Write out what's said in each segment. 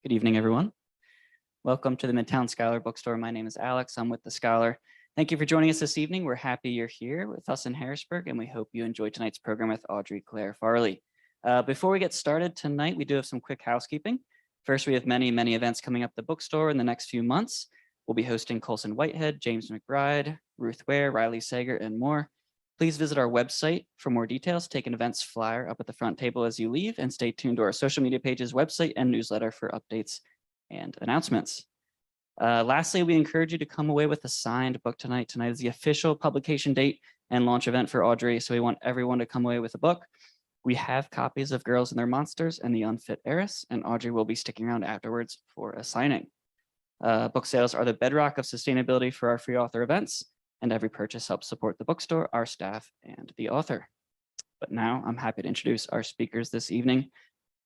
Good evening, everyone. Welcome to the Midtown Scholar bookstore. My name is Alex. I'm with the Scholar. Thank you for joining us this evening. We're happy you're here with us in Harrisburg, and we hope you enjoy tonight's program with Audrey Clare Farley. Before we get started tonight, we do have some quick housekeeping. First, we have many events coming up at the bookstore in the next few months. We'll be hosting Colson Whitehead, James McBride, Ruth Ware, Riley Sager, and more. Please visit our website for more details. Take an events flyer up at the front table as you leave, and stay tuned to our social media pages, website, and newsletter for updates and announcements. Lastly, we encourage you to come away with a signed book tonight. Tonight is the official publication date and launch event for Audrey, so we want everyone to come away with a book. We have copies of Girls and Their Monsters and the Unfit Heiress, and Audrey will be sticking around afterwards for a signing. Book sales are the bedrock of sustainability for our free author events, and every purchase helps support the bookstore, our staff, and the author. But now I'm happy to introduce our speakers this evening.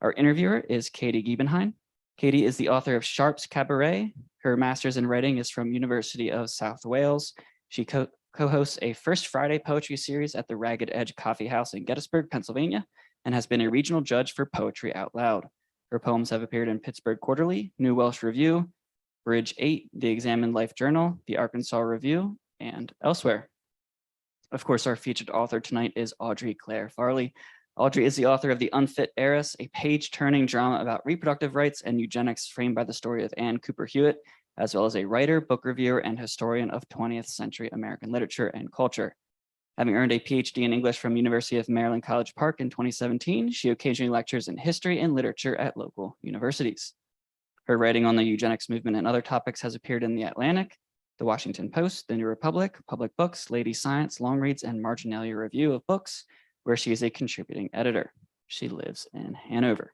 Our interviewer is Katy Giebenhain. Katy is the author of Sharp's Cabaret. Her master's in writing is from University of South Wales. She co-hosts a First Friday poetry series at the Ragged Edge Coffee House in Gettysburg, Pennsylvania, and has been a regional judge for Poetry Out Loud. Her poems have appeared in Pittsburgh Quarterly, New Welsh Review, Bridge 8, the Examined Life Journal, the Arkansas Review, and elsewhere. Of course, our featured author tonight is Audrey Clare Farley. Audrey is the author of The Unfit Heiress, a page-turning drama about reproductive rights and eugenics framed by the story of Anne Cooper Hewitt, as well as a writer, book reviewer, and historian of 20th century American literature and culture. Having earned a PhD in English from University of Maryland College Park in 2017, she occasionally lectures in history and literature at local universities. Her writing on the eugenics movement and other topics has appeared in The Atlantic, The Washington Post, The New Republic, Public Books, Lady Science, Long Reads, and Marginalia Review of Books, where she is a contributing editor. She lives in Hanover.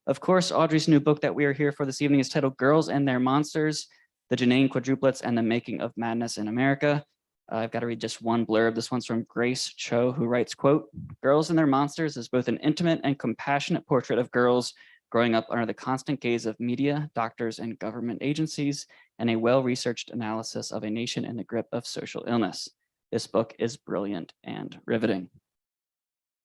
Of course, Audrey's new book that we are here for this evening is titled Girls and Their Monsters, The Genain Quadruplets and the Making of Madness in America. I've got to read just one blurb. This one's from Grace Cho, who writes, quote, Girls and Their Monsters is both an intimate and compassionate portrait of girls growing up under the constant gaze of media, doctors, and government agencies, and a well-researched analysis of a nation in the grip of social illness. This book is brilliant and riveting.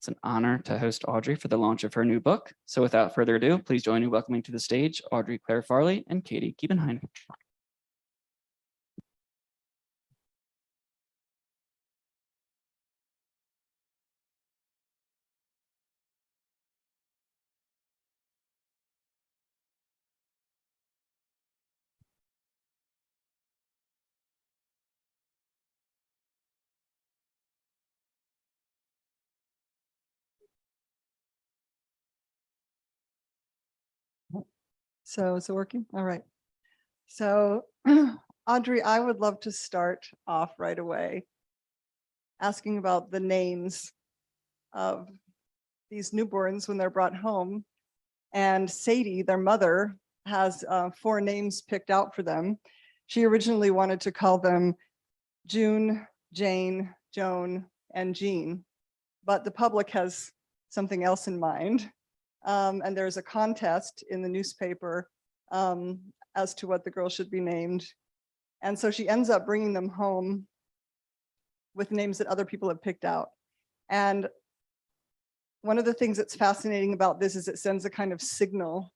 It's an honor to host Audrey for the launch of her new book. So without further ado, please join me welcoming to the stage Audrey Clare Farley and Katy Giebenhain. So is it working? All right. So Audrey, I would love to start off right away asking about the names of these newborns when they're brought home. And Sadie, their mother, has 4 names picked out for them. She originally wanted to call them June, Jane, Joan, and Jean, but the public has something else in mind. And there's a contest in the newspaper as to what the girl should be named. And so she ends up bringing them home with names that other people have picked out. And one of the things that's fascinating about this is it sends a kind of signal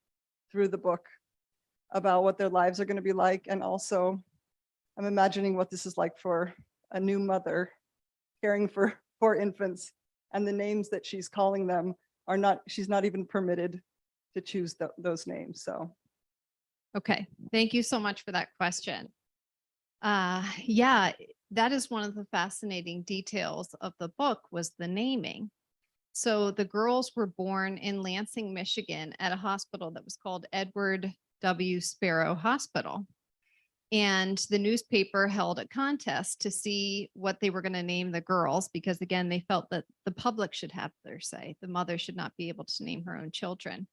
through the book about what their lives are going to be like. And also, I'm imagining what this is like for a new mother caring for 4 infants, and the names that she's calling them are not, she's not even permitted to choose those names. So. Okay, thank you so much for that question. Yeah, that is one of the fascinating details of the book was the naming. So the girls were born in Lansing, Michigan at a hospital that was called Edward W. Sparrow Hospital. And the newspaper held a contest to see what they were going to name the girls, because again, they felt that the public should have their say. The mother should not be able to name her own children.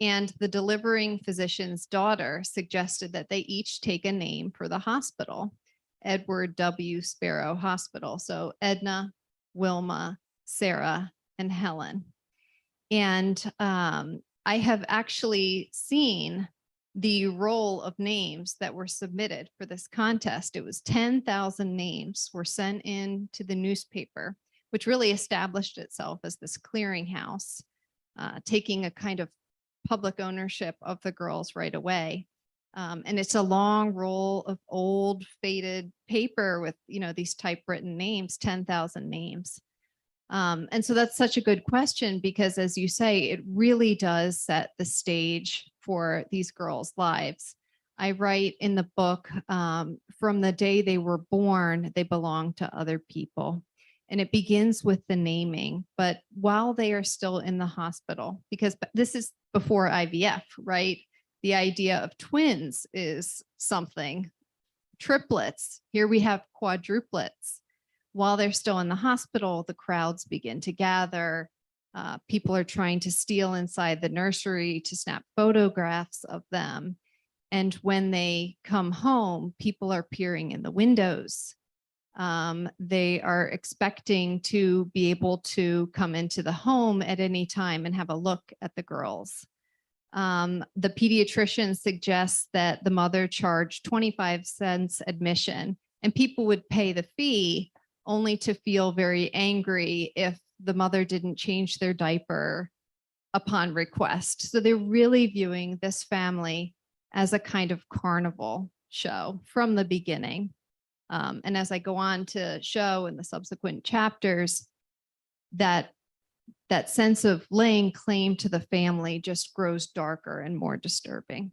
And the delivering physician's daughter suggested that they each take a name for the hospital, Edward W. Sparrow Hospital. So Edna, Wilma, Sarah, and Helen. And I have actually seen the roll of names that were submitted for this contest. It was 10,000 names were sent in to the newspaper, which really established itself as this clearinghouse, taking a kind of public ownership of the girls right away. And it's a long roll of old faded paper with, these typewritten names, 10,000 names. And so that's such a good question, because as you say, it really does set the stage for these girls' lives. I write in the book, from the day they were born, they belong to other people. And it begins with the naming, but while they are still in the hospital, because this is before IVF, right? The idea of twins is something. Triplets, here we have quadruplets. While they're still in the hospital, the crowds begin to gather. People are trying to steal inside the nursery to snap photographs of them. And when they come home, people are peering in the windows. They are expecting to be able to come into the home at any time and have a look at the girls. The pediatrician suggests that the mother charged 25 cents admission, and people would pay the fee only to feel very angry if the mother didn't change their diaper upon request. So they're really viewing this family as a kind of carnival show from the beginning. And as I go on to show in the subsequent chapters, that sense of laying claim to the family just grows darker and more disturbing.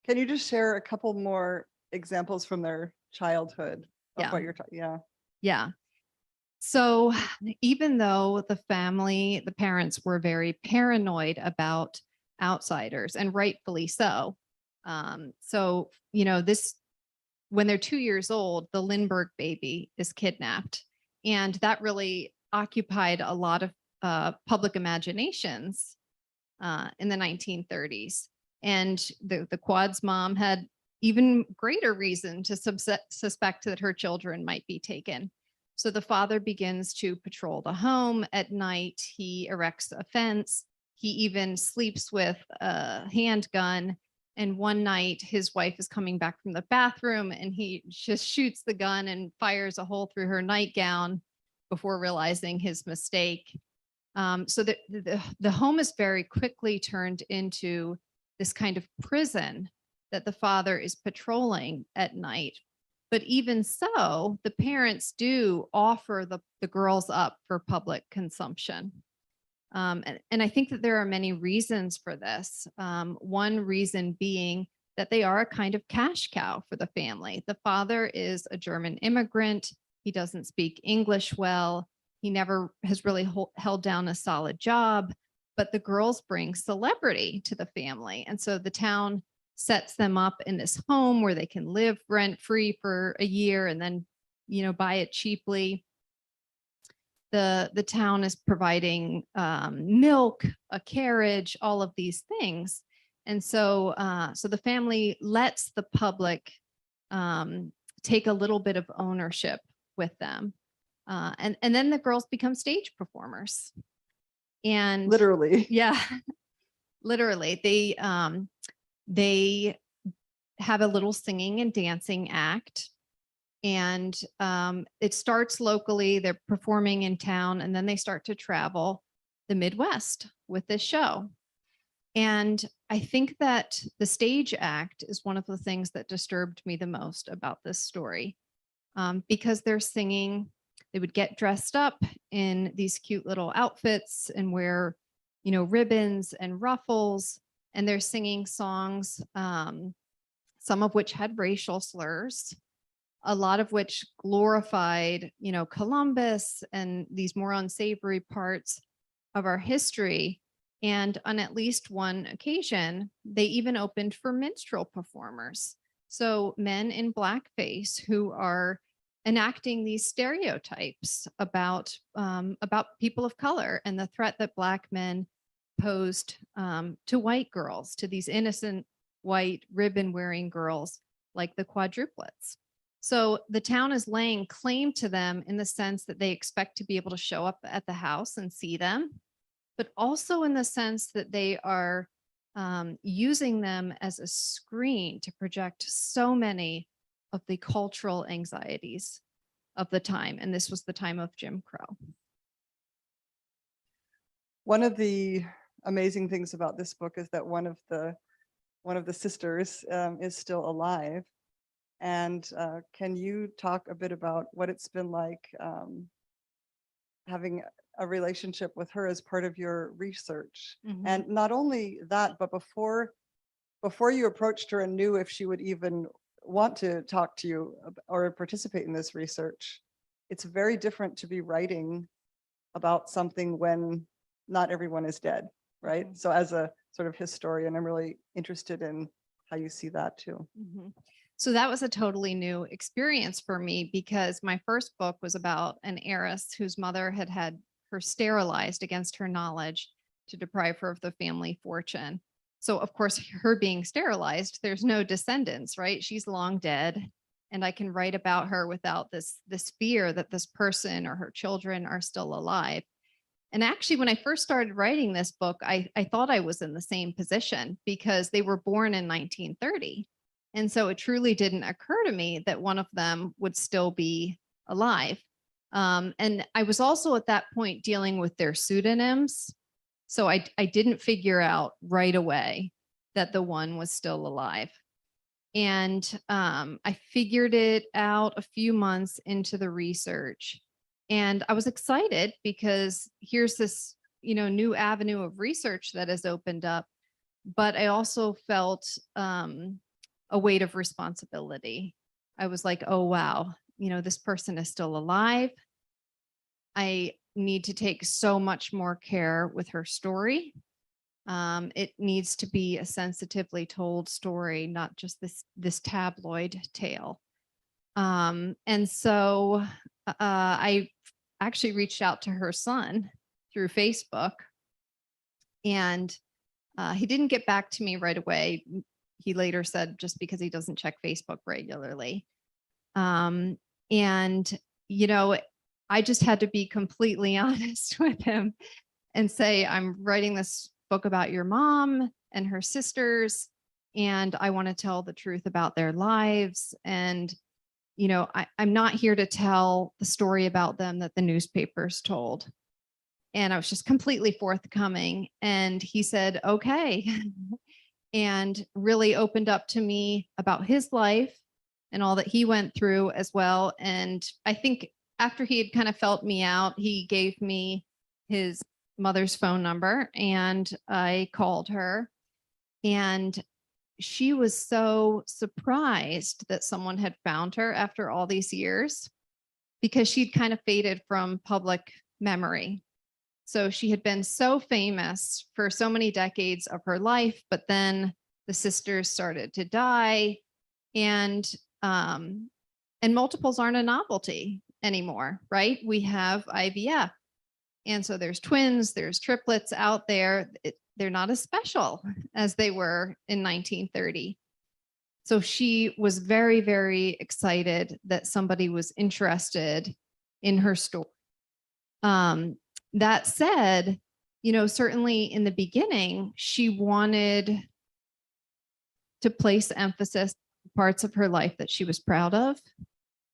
Can you just share a couple more examples from their childhood of Yeah. what you're talking? Yeah. Yeah. So even though the parents were very paranoid about outsiders, and rightfully so. When they're 2 years old, the Lindbergh baby is kidnapped. And that really occupied a lot of public imaginations in the 1930s. And the Quad's mom had even greater reason to suspect that her children might be taken. So the father begins to patrol the home at night. He erects a fence. He even sleeps with a handgun. And one night his wife is coming back from the bathroom and he just shoots the gun and fires a hole through her nightgown before realizing his mistake. So the home is very quickly turned into this kind of prison that the father is patrolling at night. But even so, the parents do offer the girls up for public consumption. And I think that there are many reasons for this. One reason being that they are a kind of cash cow for the family. The father is a German immigrant. He doesn't speak English well. He never has really held down a solid job, but the girls bring celebrity to the family. And so the town sets them up in this home where they can live rent-free for a year and then, buy it cheaply. The town is providing milk, a carriage, all of these things. And so the family lets the public take a little bit of ownership with them. And then the girls become stage performers. And Literally. yeah, literally. They have a little singing and dancing act. And it starts locally, they're performing in town, and then they start to travel the Midwest with this show. And I think that the stage act is one of the things that disturbed me the most about this story, because they're singing, they would get dressed up in these cute little outfits and wear, ribbons and ruffles, and they're singing songs, some of which had racial slurs, a lot of which glorified, Columbus and these more unsavory parts of our history. And on at least one occasion, they even opened for minstrel performers. So men in blackface who are enacting these stereotypes about people of color and the threat that Black men posed to white girls, to these innocent white ribbon-wearing girls like the Quadruplets. So the town is laying claim to them in the sense that they expect to be able to show up at the house and see them, but also in the sense that they are using them as a screen to project so many of the cultural anxieties of the time. And this was the time of Jim Crow. One of the amazing things about this book is that one of the sisters is still alive. And can you talk a bit about what it's been like having a relationship with her as part of your research? Mhm. And not only that, but before you approached her and knew if she would even want to talk to you or participate in this research, it's very different to be writing about something when not everyone is dead, right? Mhm. So as a sort of historian, I'm really interested in how you see that too. Mhm. So that was a totally new experience for me because my first book was about an heiress whose mother had had her sterilized against her knowledge to deprive her of the family fortune. So of course, her being sterilized, there's no descendants, right? She's long dead. And I can write about her without this fear that this person or her children are still alive. And actually, when I first started writing this book, I thought I was in the same position because they were born in 1930. And so it truly didn't occur to me that one of them would still be alive. And I was also at that point dealing with their pseudonyms. So I didn't figure out right away that the one was still alive. And I figured it out a few months into the research. And I was excited because here's this, new avenue of research that has opened up. But I also felt a weight of responsibility. I was like, oh, wow, this person is still alive. I need to take so much more care with her story. It needs to be a sensitively told story, not just this tabloid tale. And so I actually reached out to her son through Facebook, and he didn't get back to me right away. He later said just because he doesn't check Facebook regularly. And, I just had to be completely honest with him and say, I'm writing this book about your mom and her sisters, and I want to tell the truth about their lives. And, I'm not here to tell the story about them that the newspapers told. And I was just completely forthcoming. And he said, okay, and really opened up to me about his life and all that he went through as well. And I think after he had kind of felt me out, he gave me his mother's phone number, and I called her, and she was so surprised that someone had found her after all these years because she'd kind of faded from public memory. So she had been so famous for so many decades of her life, but then the sisters started to die, and multiples aren't a novelty anymore, right? We have IVF. And so there's twins, there's triplets out there. They're not as special as they were in 1930. So she was very, very excited that somebody was interested in her story. That said, certainly in the beginning, she wanted to place emphasis on parts of her life that she was proud of.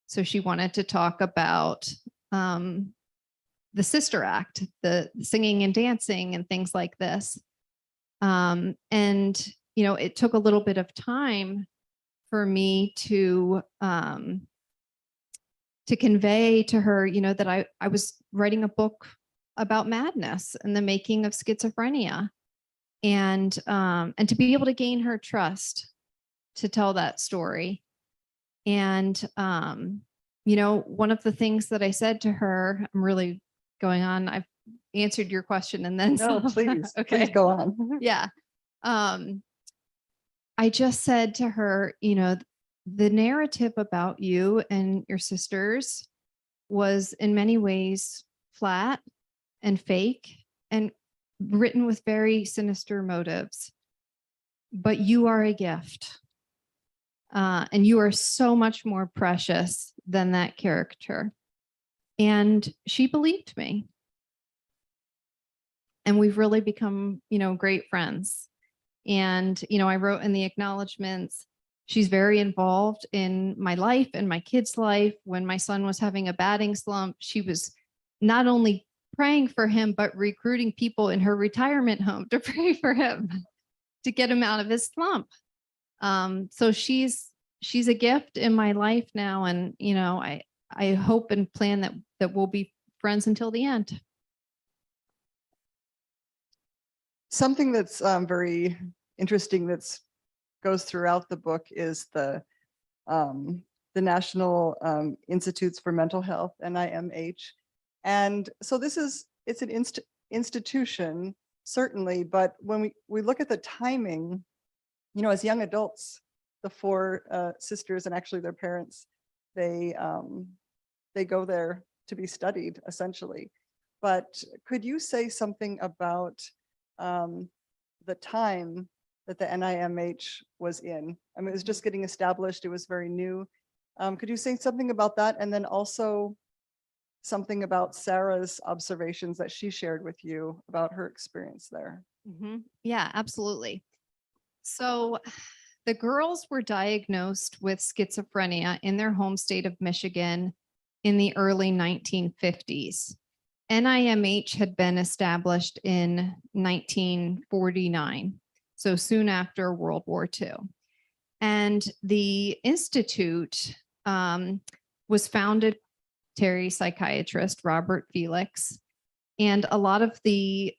So she wanted to talk about the sister act, the singing and dancing and things like this. It took a little bit of time for me to convey to her, that I was writing a book about madness and the making of schizophrenia, and to be able to gain her trust to tell that story. And one of the things that I said to her, I'm really going on. I've answered your question and then No, some. please, Okay. please go on. Yeah. I just said to her, the narrative about you and your sisters was in many ways flat and fake and written with very sinister motives. But you are a gift. And you are so much more precious than that character. And she believed me. And we've really become, great friends. And, I wrote in the acknowledgments, she's very involved in my life and my kids' life. When my son was having a batting slump, she was not only praying for him, but recruiting people in her retirement home to pray for him to get him out of his slump. So she's a gift in my life now. And, you know, I hope and plan that we'll be friends until the end. Something that's very interesting that's goes throughout the book is the National Institutes for Mental Health, NIMH. And so it's an institution, certainly, but when we look at the timing, you know, as young adults, the four sisters and actually their parents, they go there to be studied, essentially. But could you say something about the time that the NIMH was in? I mean, it was just getting established. It was very new. Could you say something about that? And then also something about Sarah's observations that she shared with you about her experience there. Yeah, absolutely. So the girls were diagnosed with schizophrenia in their home state of Michigan in the early 1950s. NIMH had been established in 1949, so soon after World War II. And the institute was founded by Terry psychiatrist Robert Felix, and a lot of the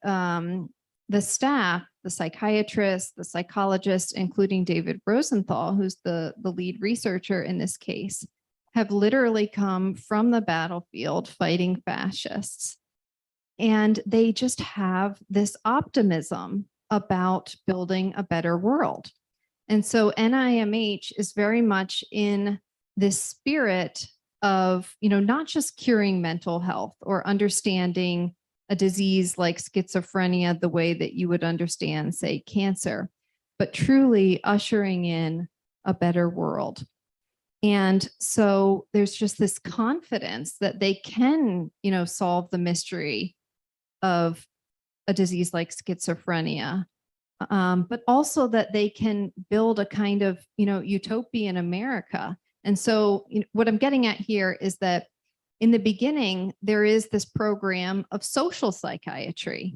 staff, the psychiatrists, the psychologists, including David Rosenthal, who's the lead researcher in this case, have literally come from the battlefield fighting fascists. And they just have this optimism about building a better world. And so NIMH is very much in this spirit of, you know, not just curing mental health or understanding a disease like schizophrenia the way that you would understand, say, cancer, but truly ushering in a better world. And so there's just this confidence that they can, you know, solve the mystery of a disease like schizophrenia, but also that they can build a kind of, you know, utopian America. And so what I'm getting at here is that in the beginning, there is this program of social psychiatry.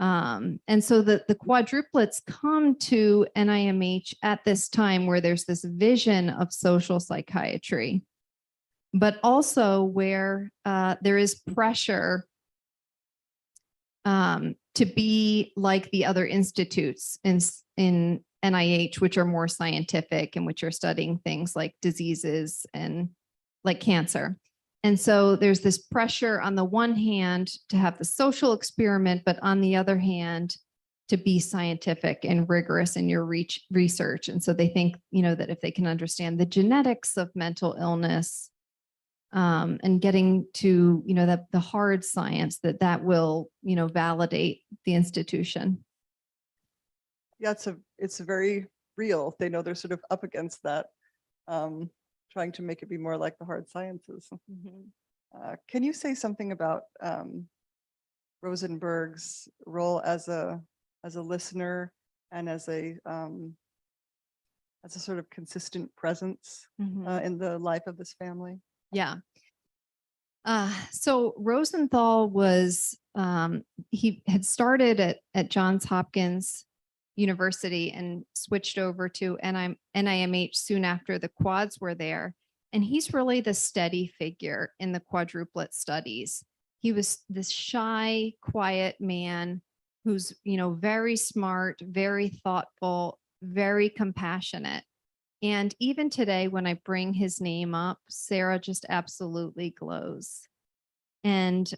And so the quadruplets come to NIMH at this time where there's this vision of social psychiatry, but also where there is pressure to be like the other institutes in NIH, which are more scientific and which are studying things like diseases and like cancer. And so there's this pressure on the one hand to have the social experiment, but on the other hand, to be scientific and rigorous in your research. And so they think, you know, that if they can understand the genetics of mental illness and getting to, you know, the hard science, that will, you know, validate the institution. Yeah, it's very real. They know they're sort of up against that, trying to make it be more like the hard sciences. Can you say something about Rosenberg's role as a listener and as a sort of consistent presence in the life of this family? Yeah. So Rosenthal was, he had started at Johns Hopkins University and switched over to NIMH soon after the quads were there. And he's really the steady figure in the quadruplet studies. He was this shy, quiet man who's, you know, very smart, very thoughtful, very compassionate. And even today, when I bring his name up, Sarah just absolutely glows. And,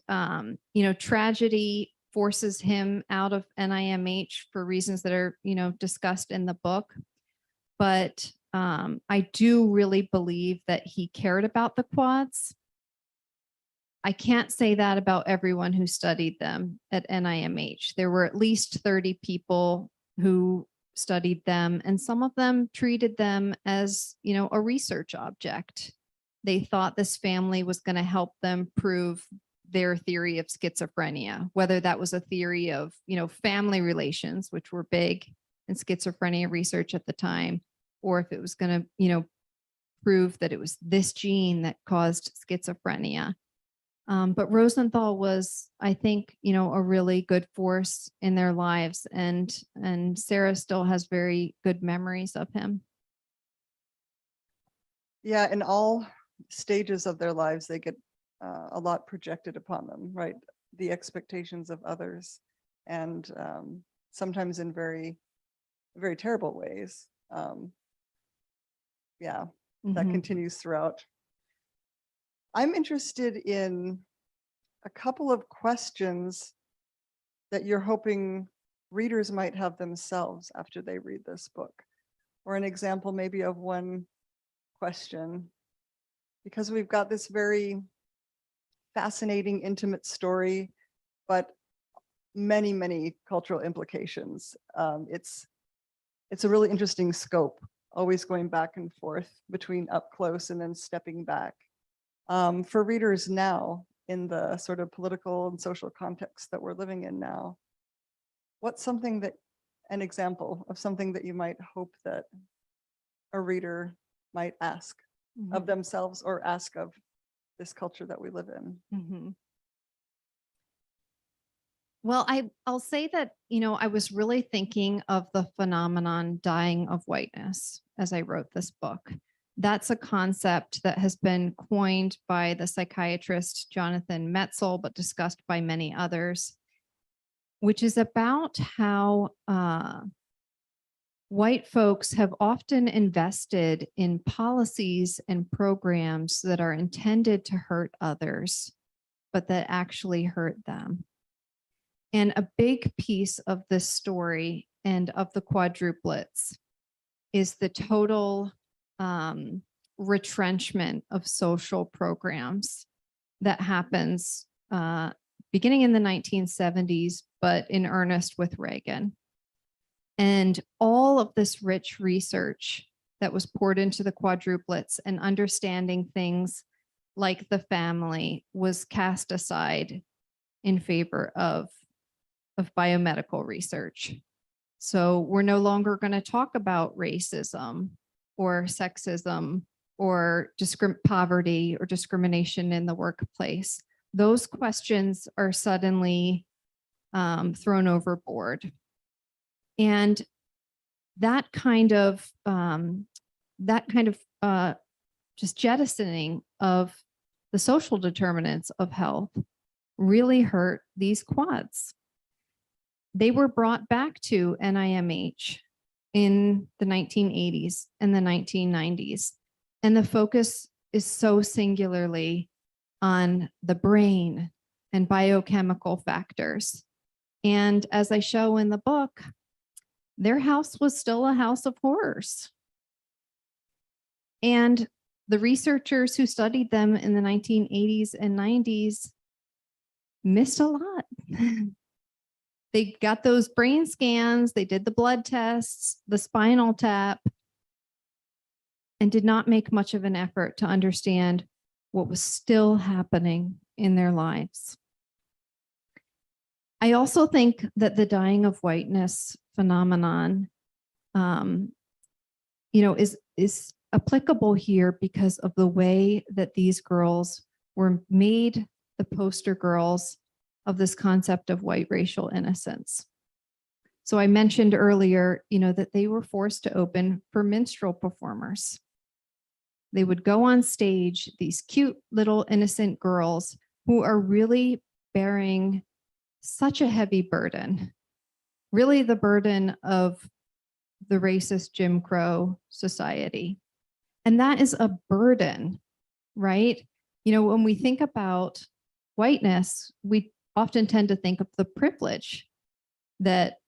you know, tragedy forces him out of NIMH for reasons that are, you know, discussed in the book. But I do really believe that he cared about the quads. I can't say that about everyone who studied them at NIMH. There were at least 30 people who studied them, and some of them treated them as, you know, a research object. They thought this family was going to help them prove their theory of schizophrenia, whether that was a theory of, you know, family relations, which were big in schizophrenia research at the time, or if it was going to, you know, prove that it was this gene that caused schizophrenia. But Rosenthal was, I think, a really good force in their lives, and Sarah still has very good memories of him. Yeah, in all stages of their lives, they get a lot projected upon them, right? The expectations of others, and sometimes in very, very terrible ways. Yeah, that Mhm. continues throughout. I'm interested in a couple of questions that you're hoping readers might have themselves after they read this book, or an example maybe of one question, because we've got this very fascinating, intimate story, but many, many cultural implications. It's a really interesting scope, always going back and forth between up close and then stepping back. For readers now, in the sort of political and social context that we're living in now, what's something that, an example of something that you might hope that a reader might ask of Mhm. themselves or ask of this culture that we live in? Mhm. Well, I'll say that, I was really thinking of the phenomenon dying of whiteness as I wrote this book. That's a concept that has been coined by the psychiatrist Jonathan Metzl, but discussed by many others, which is about how white folks have often invested in policies and programs that are intended to hurt others, but that actually hurt them. And a big piece of this story and of the quadruplets is the total retrenchment of social programs that happens beginning in the 1970s, but in earnest with Reagan. And all of this rich research that was poured into the quadruplets and understanding things like the family was cast aside in favor of biomedical research. So we're no longer going to talk about racism or sexism or poverty or discrimination in the workplace. Those questions are suddenly thrown overboard. And that kind of just jettisoning of the social determinants of health really hurt these quads. They were brought back to NIMH in the 1980s and the 1990s. And the focus is so singularly on the brain and biochemical factors. And as I show in the book, their house was still a house of horrors. And the researchers who studied them in the 1980s and 90s missed a lot. They got those brain scans, they did the blood tests, the spinal tap, and did not make much of an effort to understand what was still happening in their lives. I also think that the dying of whiteness phenomenon, is applicable here because of the way that these girls were made the poster girls of this concept of white racial innocence. So I mentioned earlier, that they were forced to open for minstrel performers. They would go on stage, these cute little innocent girls who are really bearing such a heavy burden, really the burden of the racist Jim Crow society. And that is a burden, right? When we think about whiteness, we often tend to think of the privilege that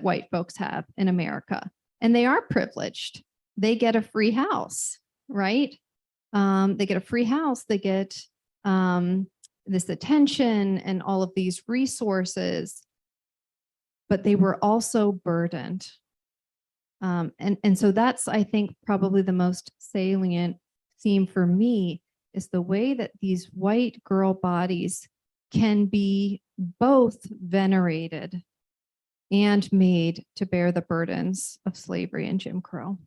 white folks have in America, and they are privileged. They get a free house, right? They get a free house. They get this attention and all of these resources, but they were also burdened. And so that's, I think, probably the most salient theme for me is the way that these white girl bodies can be both venerated and made to bear the burdens of slavery and Jim Crow.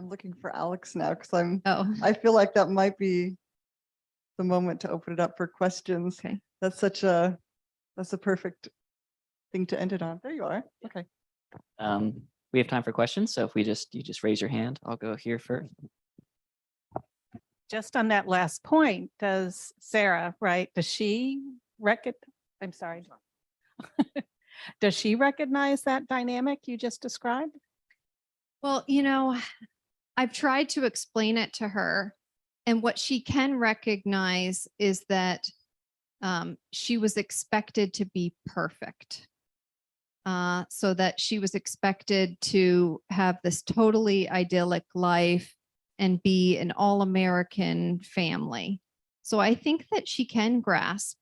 I'm looking for Alex now because Oh, I feel like that might be the moment to open it up for questions. okay. That's a perfect thing to end it on. There you are. Okay. We have time for questions. So if you just raise your hand, I'll go here first. Just on that last point, does Sarah, right, does she I'm sorry. Does she recognize that dynamic you just described? Well, I've tried to explain it to her, and what she can recognize is that she was expected to be perfect. So that she was expected to have this totally idyllic life and be an all-American family. So I think that she can grasp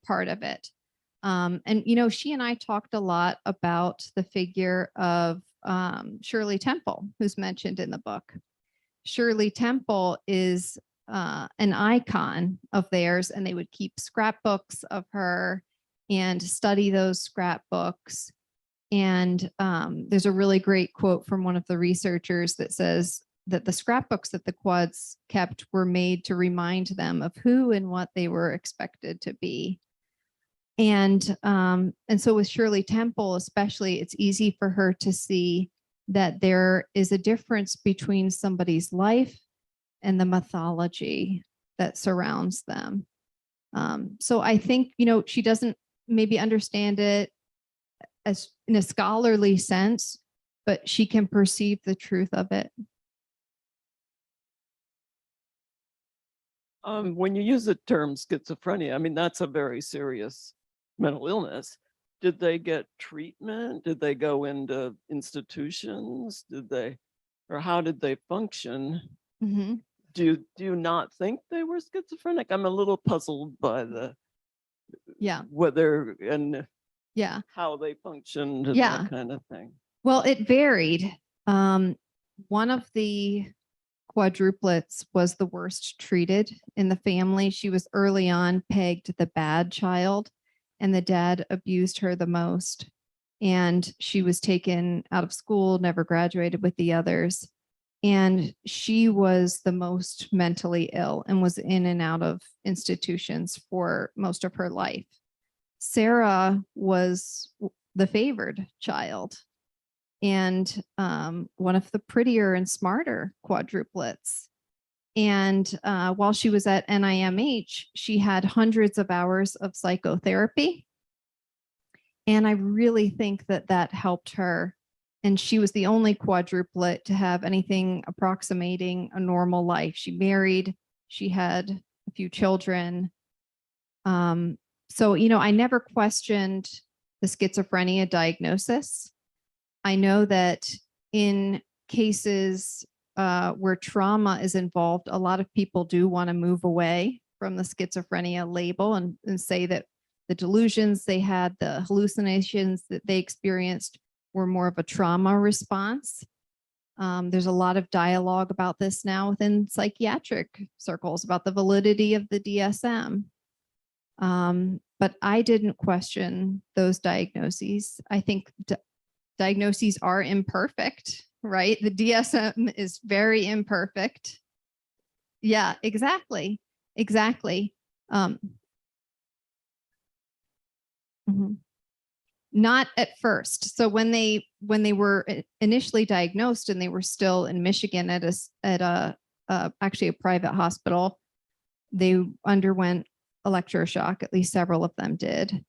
part of it. And she and I talked a lot about the figure of Shirley Temple, who's mentioned in the book. Shirley Temple is an icon of theirs, and they would keep scrapbooks of her and study those scrapbooks. And there's a really great quote from one of the researchers that says that the scrapbooks that the Quads kept were made to remind them of who and what they were expected to be. And so with Shirley Temple, especially, it's easy for her to see that there is a difference between somebody's life and the mythology that surrounds them. So I think, she doesn't maybe understand it as in a scholarly sense, but she can perceive the truth of it. When you use the term schizophrenia, I mean, that's a very serious mental illness. Did they get treatment? Did they go into institutions? Or how did they function? Mm-hmm. Do you not think they were schizophrenic? I'm a little puzzled by whether and how they functioned and that kind of thing. Well, it varied. One of the quadruplets was the worst treated in the family. She was early on pegged the bad child, and the dad abused her the most. And she was taken out of school, never graduated with the others. And she was the most mentally ill and was in and out of institutions for most of her life. Sarah was the favored child and one of the prettier and smarter quadruplets. And while she was at NIMH, she had hundreds of hours of psychotherapy. And I really think that that helped her. And she was the only quadruplet to have anything approximating a normal life. She married, she had a few children. So, I never questioned the schizophrenia diagnosis. I know that in cases where trauma is involved, a lot of people do want to move away from the schizophrenia label and say that the delusions they had, the hallucinations that they experienced were more of a trauma response. There's a lot of dialogue about this now within psychiatric circles about the validity of the DSM. But I didn't question those diagnoses. I think diagnoses are imperfect, right? The DSM is very imperfect. Yeah, exactly. Exactly. Not at first. So when they were initially diagnosed and they were still in Michigan at actually a private hospital, they underwent electroshock. At least several of them did.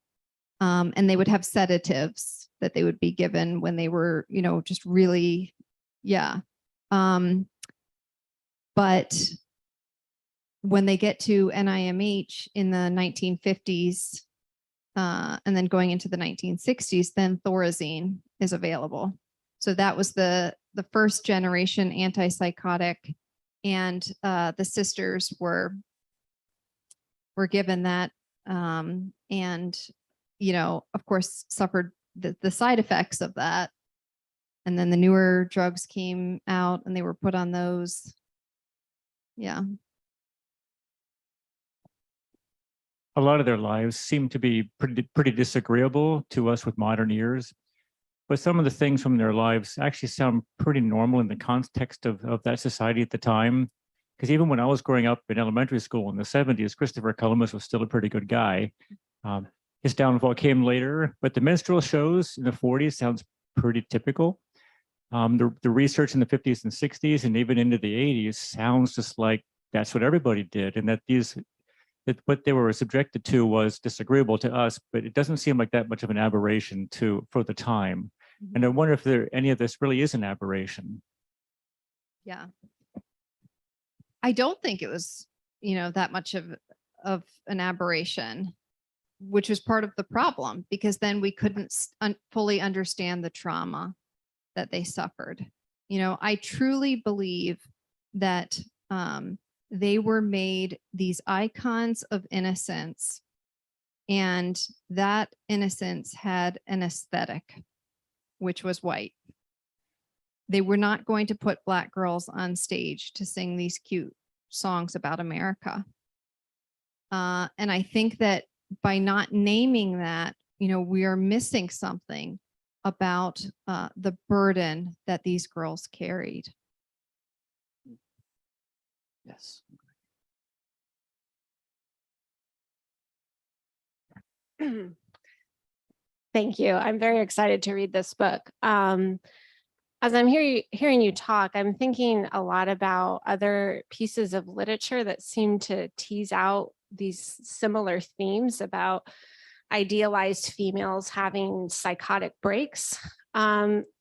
And they would have sedatives that they would be given when they were, just really, but when they get to NIMH in the 1950s, and then going into the 1960s, then Thorazine is available. So that was the first generation antipsychotic, and the sisters were given that, and of course, suffered the side effects of that. And then the newer drugs came out, and they were put on those. Yeah. A lot of their lives seem to be pretty disagreeable to us with modern ears. but some of the things from their lives actually sound pretty normal in the context of that society at the time. Because even when I was growing up in elementary school in the 70s, Christopher Columbus was still a pretty good guy. His downfall came later, but the minstrel shows in the 40s sounds pretty typical. The research in the 50s and 60s and even into the 80s sounds just like that's what everybody did, and that what they were subjected to was disagreeable to us, but it doesn't seem like that much of an aberration for the time. And I wonder if any of this really is an aberration. Yeah. I don't think it was, that much of an aberration, which was part of the problem, because then we couldn't fully understand the trauma that they suffered. I truly believe that they were made these icons of innocence, and that innocence had an aesthetic, which was white. They were not going to put Black girls on stage to sing these cute songs about America. And I think that by not naming that, we are missing something about the burden that these girls carried. Yes. Thank you. I'm very excited to read this book. As I'm hearing you talk, I'm thinking a lot about other pieces of literature that seem to tease out these similar themes about idealized females having psychotic breaks.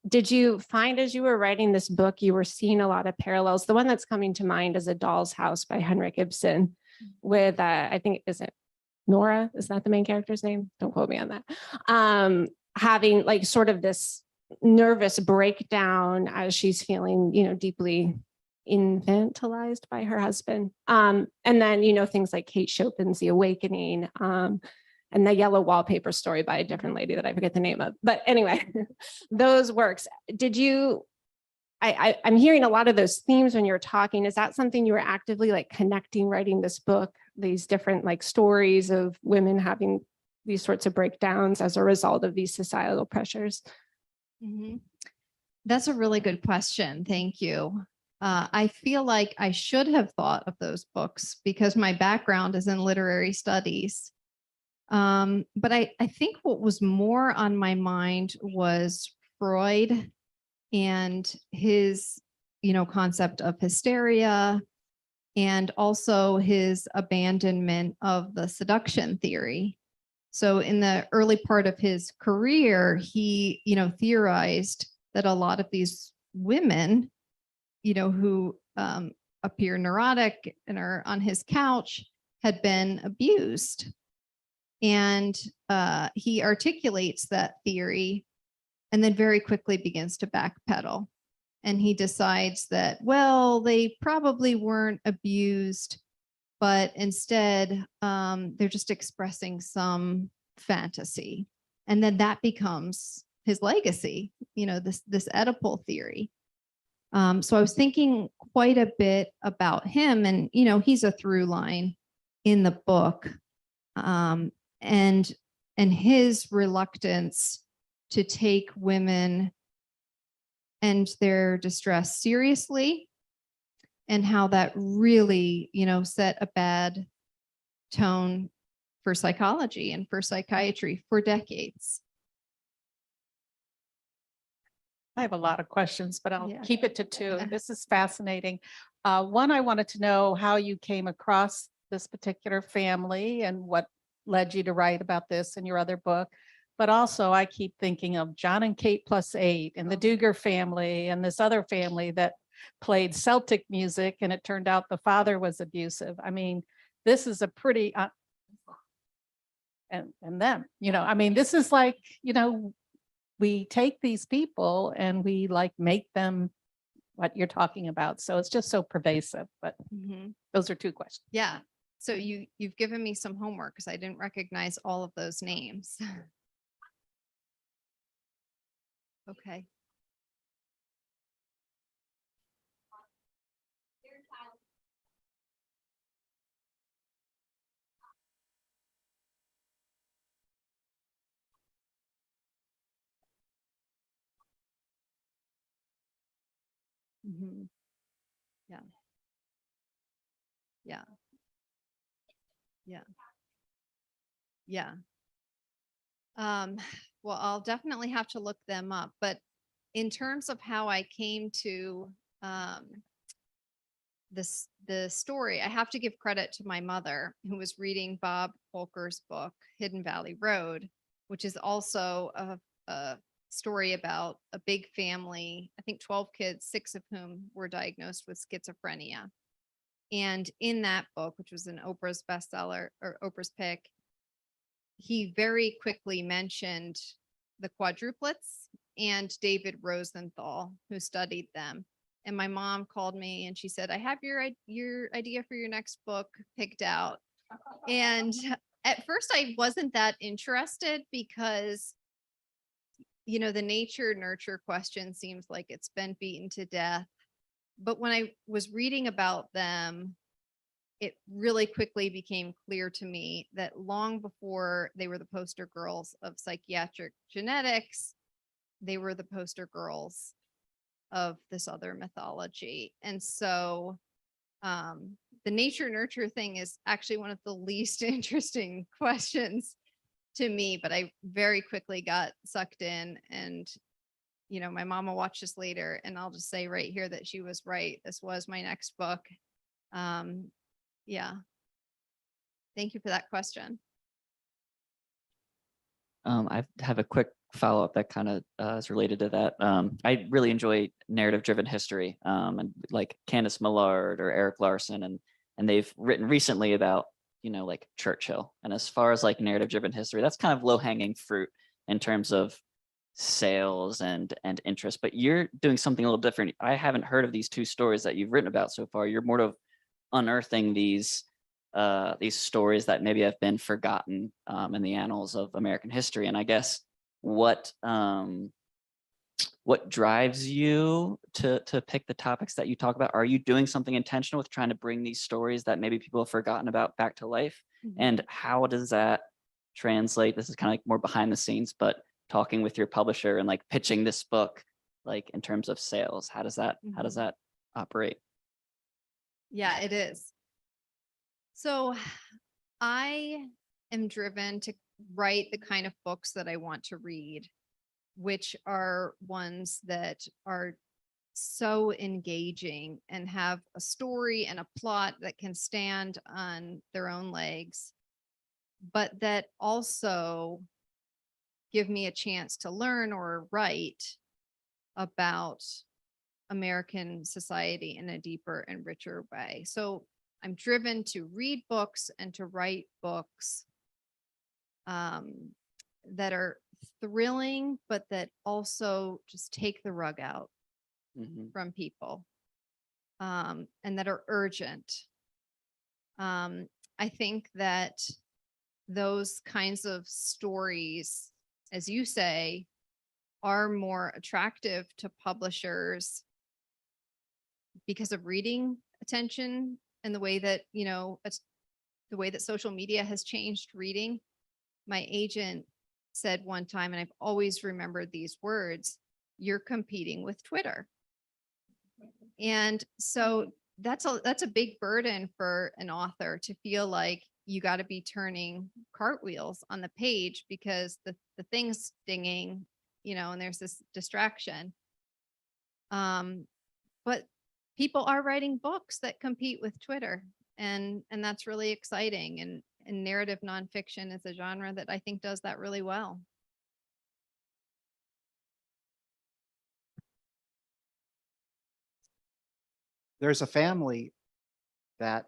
Did you find as you were writing this book, you were seeing a lot of parallels? The one that's coming to mind is A Doll's House by Henrik Ibsen with, I think, is it Nora? Is that the main character's name? Don't quote me on that. Having like sort of this nervous breakdown as she's feeling, deeply infantilized by her husband. And then, things like Kate Chopin's The Awakening, and the Yellow Wallpaper Story by a different lady that I forget the name of. But anyway, those works. Did you, I'm hearing a lot of those themes when you're talking. Is that something you were actively like connecting, writing this book, these different like stories of women having these sorts of breakdowns as a result of these societal pressures? Mm-hmm. That's a really good question. Thank you. I feel like I should have thought of those books because my background is in literary studies. But I think what was more on my mind was Freud and his, concept of hysteria, and also his abandonment of the seduction theory. So in the early part of his career, he, theorized that a lot of these women, who appear neurotic and are on his couch had been abused. And he articulates that theory and then very quickly begins to backpedal. And he decides that, well, they probably weren't abused, but instead they're just expressing some fantasy. And then that becomes his legacy, this Oedipal theory. So I was thinking quite a bit about him, and, he's a through line in the book. And his reluctance to take women and their distress seriously, and how that really, set a bad tone for psychology and for psychiatry for decades. I have a lot of questions, but I'll Yeah. keep it to two. This is fascinating. One, I wanted to know how you came across this particular family and what led you to write about this in your other book. But also I keep thinking of John and Kate plus 8 and the Duggar family and this other family that played Celtic music, and it turned out the father was abusive. I mean, this is a pretty, and them, this is like, we take these people and we like make them what you're talking about. So it's just so pervasive, but those are two questions. Yeah. So you've given me some homework because I didn't recognize all of those names. Okay. Mhm. Yeah. Yeah. Yeah. Yeah. Well, I'll definitely have to look them up, but in terms of how I came to the story, I have to give credit to my mother, who was reading Bob Folker's book, Hidden Valley Road, which is also a story about a big family, I think 12 kids, 6 of whom were diagnosed with schizophrenia. And in that book, which was an Oprah's bestseller or Oprah's pick, he very quickly mentioned the quadruplets and David Rosenthal, who studied them. And my mom called me and she said, I have your idea for your next book picked out. And at first I wasn't that interested because, you know, the nature nurture question seems like it's been beaten to death. But when I was reading about them, it really quickly became clear to me that long before they were the poster girls of psychiatric genetics, they were the poster girls of this other mythology. And so the nature nurture thing is actually one of the least interesting questions to me, but I very quickly got sucked in. And, you know, my mom will watch this later, and I'll just say right here that she was right. This was my next book. Yeah. Thank you for that question. I have a quick follow-up that kind of is related to that. I really enjoy narrative-driven history, and like Candace Millard or Eric Larson, and they've written recently about, you know, like Churchill. And as far as like narrative-driven history, that's kind of low-hanging fruit in terms of sales and interest. But you're doing something a little different. I haven't heard of these 2 stories that you've written about so far. You're more of unearthing these stories that maybe have been forgotten in the annals of American history. And I guess what drives you to pick the topics that you talk about? Are you doing something intentional with trying to bring these stories that maybe people have forgotten about back to life? Mm-hmm. And how does that translate? This is kind of like more behind the scenes, but talking with your publisher and like pitching this book, like in terms of sales, how does that operate? Yeah, it is. So I am driven to write the kind of books that I want to read, which are ones that are so engaging and have a story and a plot that can stand on their own legs, but that also give me a chance to learn or write about American society in a deeper and richer way. So I'm driven to read books and to write books that are thrilling, but that also just take the rug out from people, and that are urgent. I think that those kinds of stories, as you say, are more attractive to publishers because of reading attention and the way that, you know, the way that social media has changed reading. My agent said one time, and I've always remembered these words, you're competing with Twitter. And so that's a big burden for an author to feel like you got to be turning cartwheels on the page because the thing's dinging, you know, and there's this distraction. But people are writing books that compete with Twitter, and that's really exciting. And narrative nonfiction is a genre that I think does that really well. There's a family that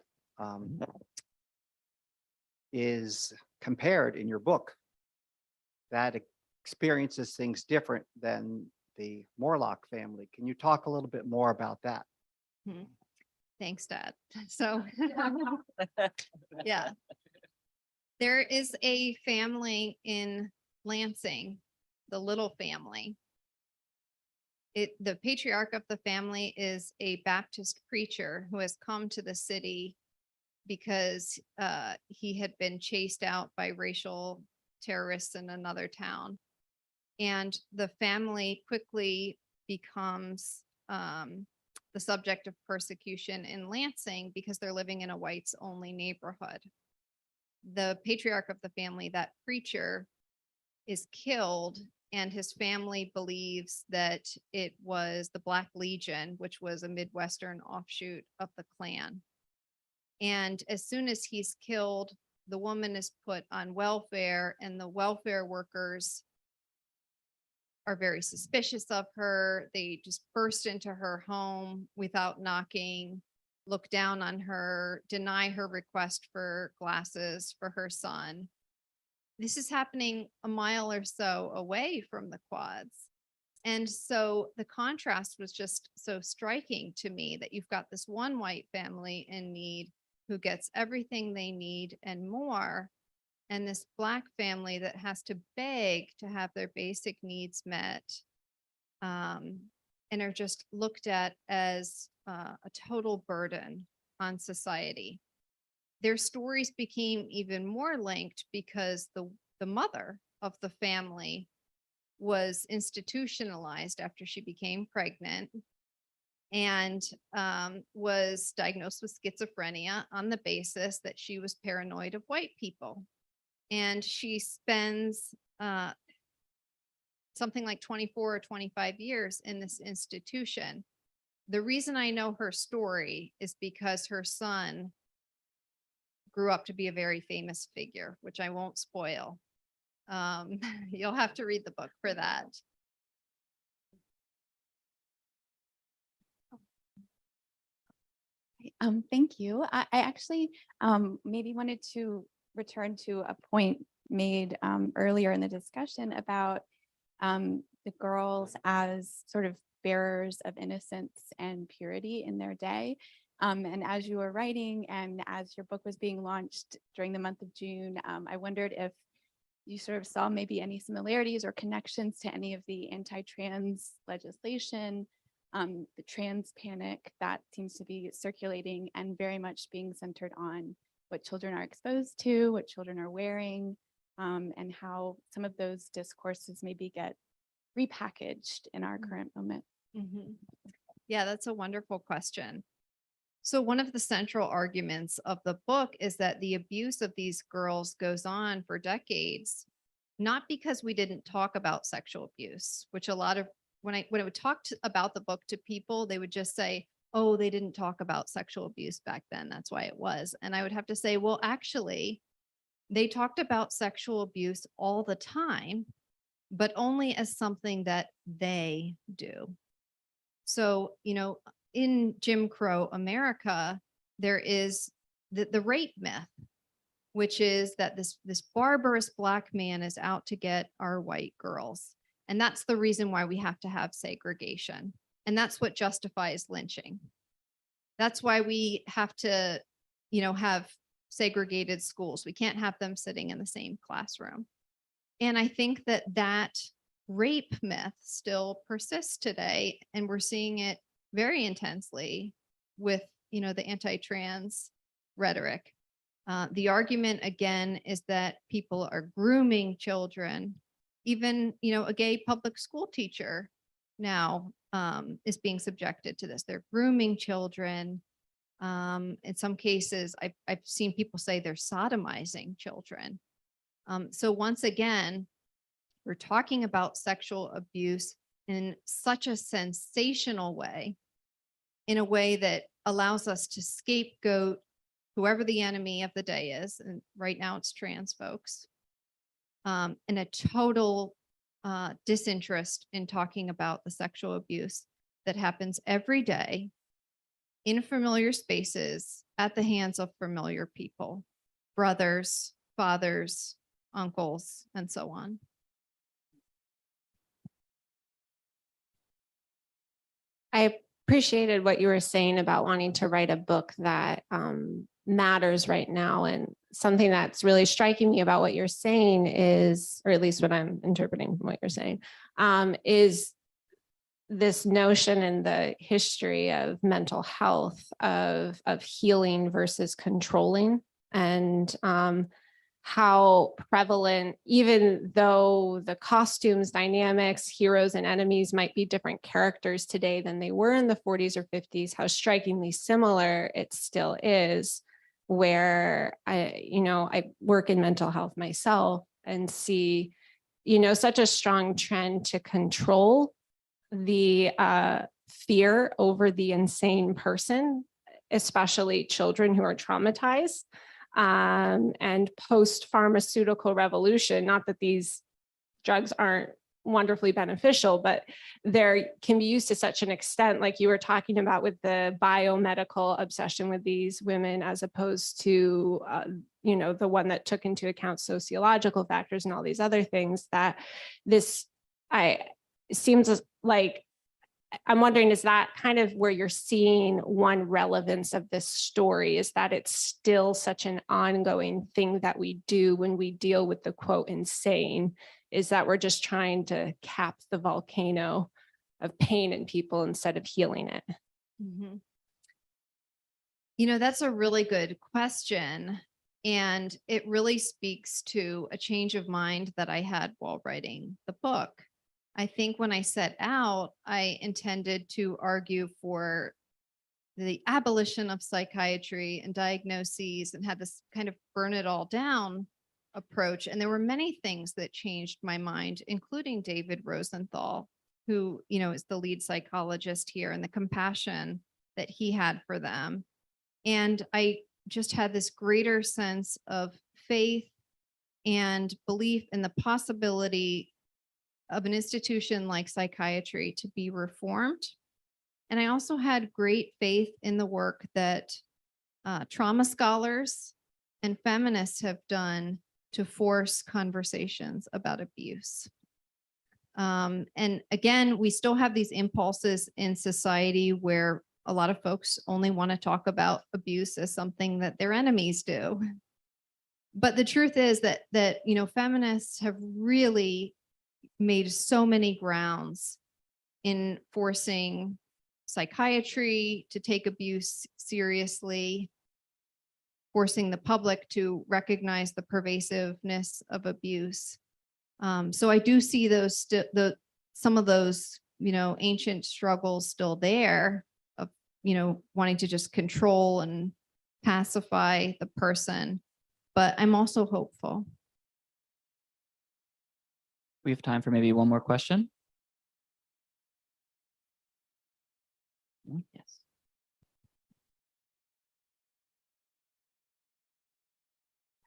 is compared in your book that experiences things different than the Morlock family. Can you talk a little bit more about that? Thanks, Dad. So, yeah. There is a family in Lansing, the Little family. The patriarch of the family is a Baptist preacher who has come to the city because he had been chased out by racial terrorists in another town. And the family quickly becomes the subject of persecution in Lansing because they're living in a whites only neighborhood. The patriarch of the family, that preacher, is killed, and his family believes that it was the Black Legion, which was a Midwestern offshoot of the Klan. And as soon as he's killed, the woman is put on welfare, and the welfare workers are very suspicious of her. They just burst into her home without knocking, look down on her, deny her request for glasses for her son. This is happening a mile or so away from the quads. And so the contrast was just so striking to me that you've got this one white family in need who gets everything they need and more, and this Black family that has to beg to have their basic needs met, and are just looked at as a total burden on society. Their stories became even more linked because the mother of the family was institutionalized after she became pregnant and was diagnosed with schizophrenia on the basis that she was paranoid of white people. And she spends something like 24 or 25 years in this institution. The reason I know her story is because her son grew up to be a very famous figure, which I won't spoil. You'll have to read the book for that. Thank you. I actually maybe wanted to return to a point made earlier in the discussion about the girls as sort of bearers of innocence and purity in their day. And as you were writing and as your book was being launched during the month of June, I wondered if you sort of saw maybe any similarities or connections to any of the anti-trans legislation, the trans panic that seems to be circulating and very much being centered on what children are exposed to, what children are wearing, and how some of those discourses maybe get repackaged in our current moment. Mm-hmm. Yeah, that's a wonderful question. So one of the central arguments of the book is that the abuse of these girls goes on for decades, not because we didn't talk about sexual abuse, which a lot of, when I would talk about the book to people, they would just say, oh, they didn't talk about sexual abuse back then. That's why it was. And I would have to say, well, actually, they talked about sexual abuse all the time, but only as something that they do. So, you know, in Jim Crow America, there is the rape myth, which is that this barbarous Black man is out to get our white girls. And that's the reason why we have to have segregation. And that's what justifies lynching. That's why we have to, you know, have segregated schools. We can't have them sitting in the same classroom. And I think that that rape myth still persists today. And we're seeing it very intensely with, you know, the anti-trans rhetoric. The argument again is that people are grooming children. Even, you know, a gay public school teacher now is being subjected to this. They're grooming children. In some cases, I've seen people say they're sodomizing children. So once again, we're talking about sexual abuse in such a sensational way, in a way that allows us to scapegoat whoever the enemy of the day is. And right now it's trans folks. And a total disinterest in talking about the sexual abuse that happens every day in familiar spaces at the hands of familiar people, brothers, fathers, uncles, and so on. I appreciated what you were saying about wanting to write a book that matters right now. And something that's really striking me about what you're saying is, or at least what I'm interpreting from what you're saying, is this notion in the history of mental health of healing versus controlling. And how prevalent, even though the costumes, dynamics, heroes and enemies might be different characters today than they were in the 40s or 50s, how strikingly similar it still is, where I work in mental health myself and see, such a strong trend to control the fear over the insane person, especially children who are traumatized. And post-pharmaceutical revolution, not that these drugs aren't wonderfully beneficial, but they can be used to such an extent, like you were talking about with the biomedical obsession with these women, as opposed to, the one that took into account sociological factors and all these other things, that seems like, I'm wondering, is that kind of where you're seeing one relevance of this story, is that it's still such an ongoing thing that we do when we deal with the quote insane, is that we're just trying to cap the volcano of pain in people instead of healing it? Mhm. That's a really good question. And it really speaks to a change of mind that I had while writing the book. I think when I set out, I intended to argue for the abolition of psychiatry and diagnoses and had this kind of burn it all down approach. And there were many things that changed my mind, including David Rosenthal, who, is the lead psychologist here, and the compassion that he had for them. And I just had this greater sense of faith and belief in the possibility of an institution like psychiatry to be reformed. And I also had great faith in the work that trauma scholars and feminists have done to force conversations about abuse. And again, we still have these impulses in society where a lot of folks only want to talk about abuse as something that their enemies do. But the truth is that feminists have really made so many grounds in forcing psychiatry to take abuse seriously, forcing the public to recognize the pervasiveness of abuse. So I do see some of those, ancient struggles still there of, wanting to just control and pacify the person. But I'm also hopeful. We have time for maybe one more question. Yes.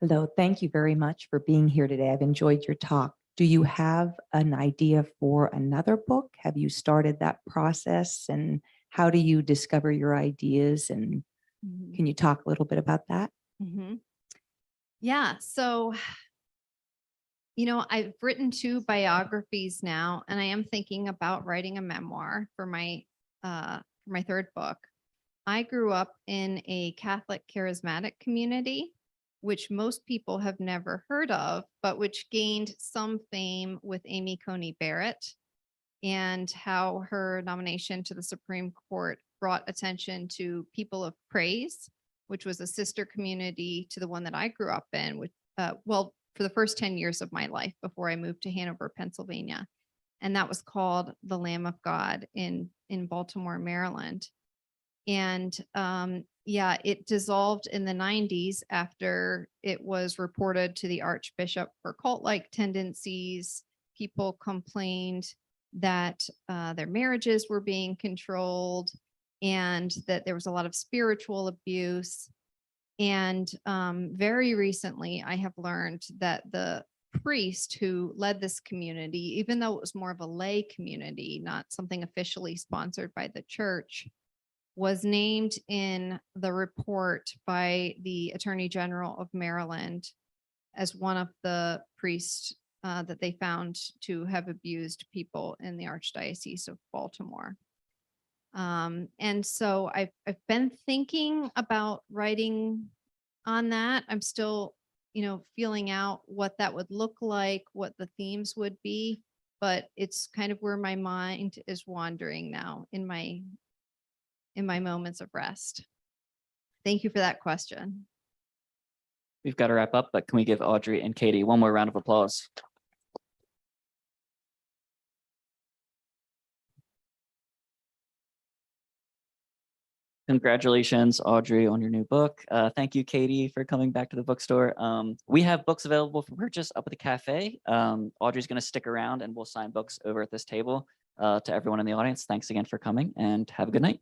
Hello, thank you very much for being here today. I've enjoyed your talk. Do you have an idea for another book? Have you started that process? And how do you discover your ideas? And can you talk a little bit about that? Yeah, so I've written 2 biographies now, and I am thinking about writing a memoir for my 3rd book. I grew up in a Catholic charismatic community, which most people have never heard of, but which gained some fame with Amy Coney Barrett, and how her nomination to the Supreme Court brought attention to People of Praise, which was a sister community to the one that I grew up in, which, for the first 10 years of my life before I moved to Hanover, Pennsylvania. And that was called the Lamb of God in Baltimore, Maryland. And it dissolved in the 90s after it was reported to the Archbishop for cult-like tendencies. People complained that their marriages were being controlled and that there was a lot of spiritual abuse. And very recently, I have learned that the priest who led this community, even though it was more of a lay community, not something officially sponsored by the church, was named in the report by the Attorney General of Maryland as one of the priests that they found to have abused people in the Archdiocese of Baltimore. And so I've been thinking about writing on that. I'm still, feeling out what that would look like, what the themes would be, but it's kind of where my mind is wandering now in my moments of rest. Thank you for that question. We've got to wrap up, but can we give Audrey and Katy one more round of applause? Congratulations, Audrey, on your new book. Thank you, Katy, for coming back to the bookstore. We have books available for purchase up at the cafe. Audrey's going to stick around and we'll sign books over at this table. To everyone in the audience, thanks again for coming and have a good night.